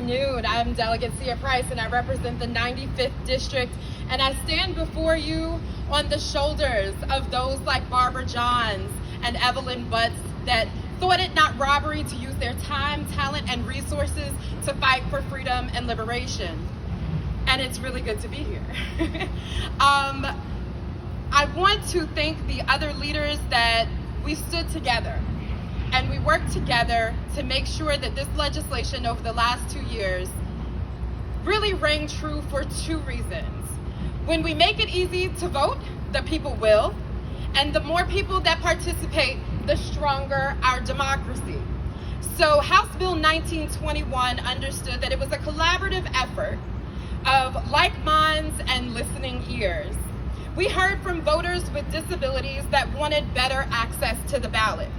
afternoon. I'm Delegate Sia Price, and I represent the 95th District, and I stand before you on the shoulders of those like Barbara Johns and Evelyn Butts that thought it not robbery to use their time, talent, and resources to fight for freedom and liberation. And it's really good to be here. I want to thank the other leaders that we stood together and we worked together to make sure that this legislation over the last 2 years really rang true for two reasons. When we make it easy to vote, the people will, and the more people that participate, the stronger our democracy. So House Bill 1921 understood that it was a collaborative effort of like minds and listening ears. We heard from voters with disabilities that wanted better access to the ballot.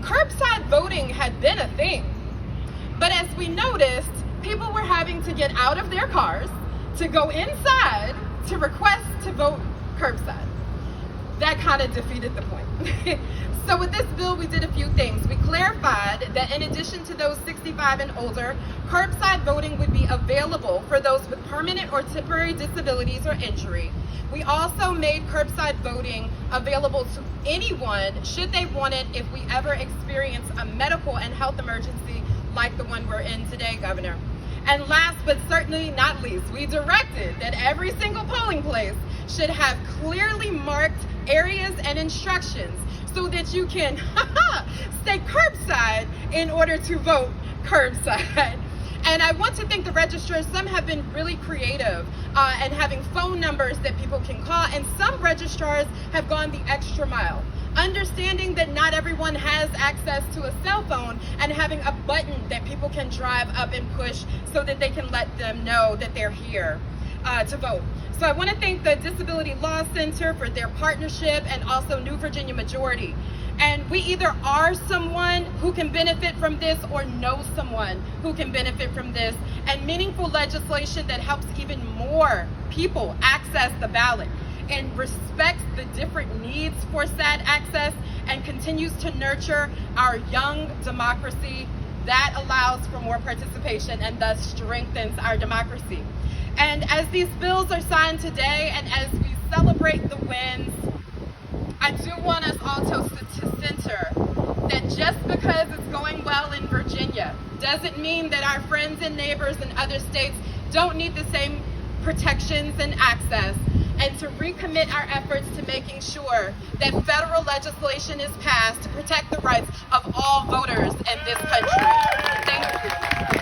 Curbside voting had been a thing, but as we noticed, people were having to get out of their cars to go inside to request to vote curbside. That kind of defeated the point. So with this bill, we did a few things. We clarified that in addition to those 65 and older, curbside voting would be available for those with permanent or temporary disabilities or injury. We also made curbside voting available to anyone should they want it if we ever experience a medical and health emergency like the one we're in today, Governor. And last but certainly not least, we directed that every single polling place should have clearly marked areas and instructions so that you can stay curbside in order to vote curbside. And I want to thank the registrars. Some have been really creative and having phone numbers that people can call, and some registrars have gone the extra mile, understanding that not everyone has access to a cell phone and having a button that people can drive up and push so that they can let them know that they're here to vote. So I want to thank the Disability Law Center for their partnership and also New Virginia Majority. And we either are someone who can benefit from this or know someone who can benefit from this, and meaningful legislation that helps even more people access the ballot and respects the different needs for SAD access and continues to nurture our young democracy that allows for more participation and thus strengthens our democracy. And as these bills are signed today and as we celebrate the wins, I do want us also to center that just because it's going well in Virginia doesn't mean that our friends and neighbors in other states don't need the same protections and access, and to recommit our efforts to making sure that federal legislation is passed to protect the rights of all voters in this country. Thank you.